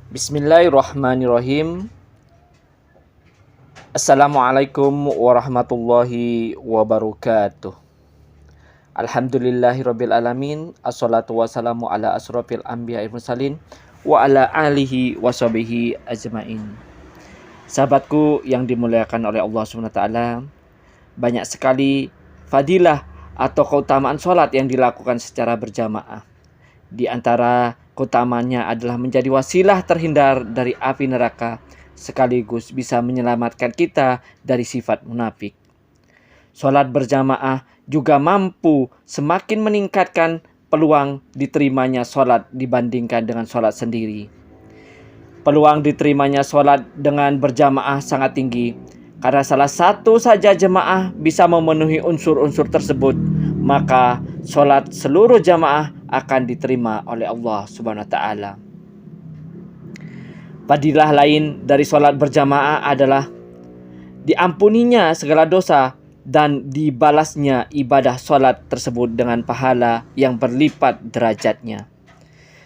Bismillahirrahmanirrahim. Assalamualaikum warahmatullahi wabarakatuh. Alhamdulillahirabbil alamin. Assalatu wassalamu ala asrofil anbiya'i mursalin wa ala alihi washabihi ajmain. Sahabatku yang dimuliakan oleh Allah SWT, banyak sekali fadilah atau keutamaan sholat yang dilakukan secara berjamaah. Di antara keutamanya adalah menjadi wasilah terhindar dari api neraka, sekaligus bisa menyelamatkan kita dari sifat munafik. Sholat berjamaah juga mampu semakin meningkatkan peluang diterimanya sholat dibandingkan dengan sholat sendiri. Peluang diterimanya sholat dengan berjamaah sangat tinggi, karena salah satu saja jemaah bisa memenuhi unsur-unsur tersebut, maka sholat seluruh jamaah akan diterima oleh Allah Subhanahu wa Ta'ala. Fadilah lain dari sholat berjamaah adalah diampuninya segala dosa dan dibalasnya ibadah sholat tersebut dengan pahala yang berlipat derajatnya.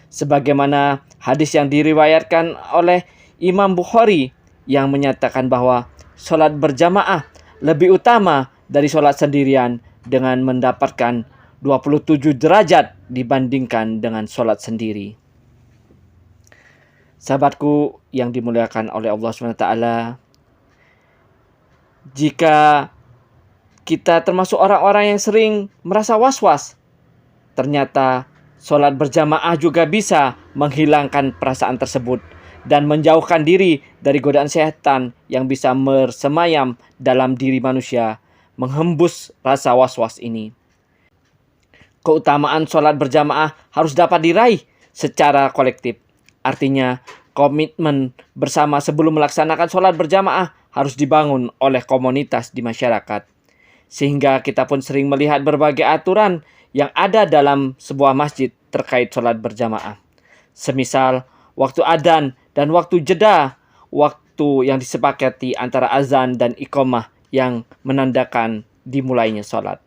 Sebagaimana hadis yang diriwayatkan oleh Imam Bukhari yang menyatakan bahwa sholat berjamaah lebih utama dari sholat sendirian dengan mendapatkan 27 derajat dibandingkan dengan sholat sendiri. Sahabatku yang dimuliakan oleh Allah SWT, jika kita termasuk orang-orang yang sering merasa was-was, ternyata sholat berjamaah juga bisa menghilangkan perasaan tersebut dan menjauhkan diri dari godaan setan yang bisa bersemayam dalam diri manusia, menghembus rasa was-was ini. Keutamaan sholat berjamaah harus dapat diraih secara kolektif. Artinya, komitmen bersama sebelum melaksanakan sholat berjamaah harus dibangun oleh komunitas di masyarakat. Sehingga kita pun sering melihat berbagai aturan yang ada dalam sebuah masjid terkait sholat berjamaah. Semisal, waktu adzan dan waktu jeda, waktu yang disepakati antara azan dan iqamah yang menandakan dimulainya sholat.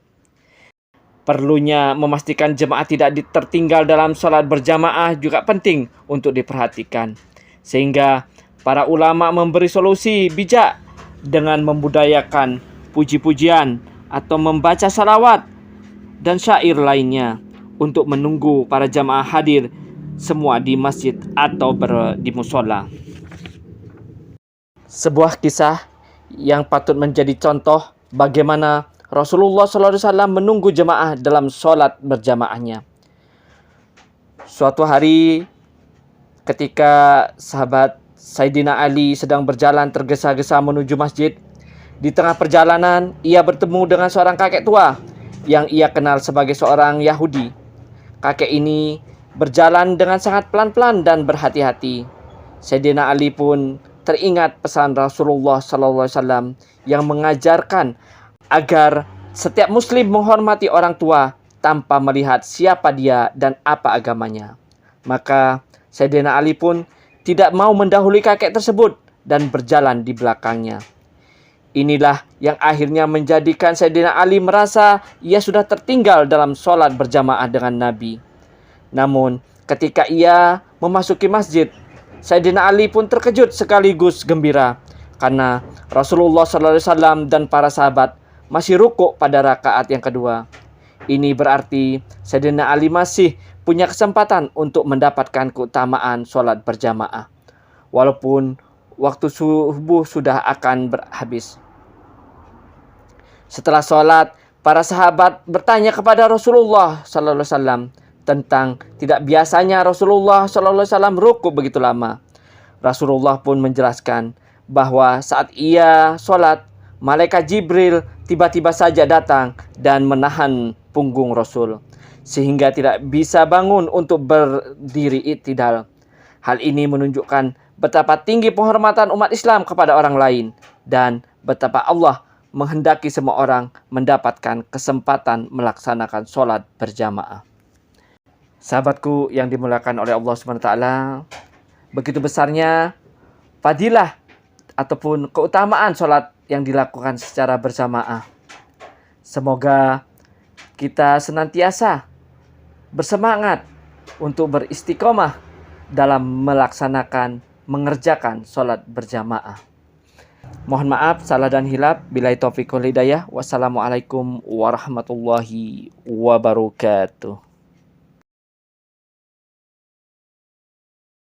Perlunya memastikan jemaah tidak tertinggal dalam sholat berjamaah juga penting untuk diperhatikan. Sehingga para ulama memberi solusi bijak dengan membudayakan puji-pujian atau membaca salawat dan syair lainnya untuk menunggu para jamaah hadir semua di masjid atau di mushola. Sebuah kisah yang patut menjadi contoh bagaimana Rasulullah SAW menunggu jemaah dalam sholat berjamaahnya. Suatu hari ketika sahabat Sayyidina Ali sedang berjalan tergesa-gesa menuju masjid, di tengah perjalanan ia bertemu dengan seorang kakek tua yang ia kenal sebagai seorang Yahudi. Kakek ini berjalan dengan sangat pelan-pelan dan berhati-hati. Sayyidina Ali pun teringat pesan Rasulullah SAW yang mengajarkan agar setiap muslim menghormati orang tua tanpa melihat siapa dia dan apa agamanya. Maka Sayyidina Ali pun tidak mau mendahului kakek tersebut dan berjalan di belakangnya. Inilah yang akhirnya menjadikan Sayyidina Ali merasa ia sudah tertinggal dalam sholat berjamaah dengan Nabi. Namun ketika ia memasuki masjid, Sayyidina Ali pun terkejut sekaligus gembira karena Rasulullah SAW dan para sahabat masih rukuk pada rakaat yang kedua. Ini berarti Sayyidina Ali masih punya kesempatan untuk mendapatkan keutamaan sholat berjamaah, walaupun waktu subuh sudah akan habis. Setelah sholat, para sahabat bertanya kepada Rasulullah SAW tentang tidak biasanya Rasulullah SAW rukuk begitu lama. Rasulullah pun menjelaskan bahwa saat ia sholat, malaikat Jibril tiba-tiba saja datang dan menahan punggung Rasul, sehingga tidak bisa bangun untuk berdiri i'tidal. Hal ini menunjukkan betapa tinggi penghormatan umat Islam kepada orang lain dan betapa Allah menghendaki semua orang mendapatkan kesempatan melaksanakan sholat berjamaah. Sahabatku yang dimuliakan oleh Allah SWT, begitu besarnya fadilah ataupun keutamaan sholat yang dilakukan secara berjamaah. Semoga kita senantiasa bersemangat untuk beristiqomah dalam melaksanakan mengerjakan sholat berjamaah. Mohon maaf salah dan hilaf. Billahi taufiq wal hidayah. Wassalamualaikum warahmatullahi wabarakatuh.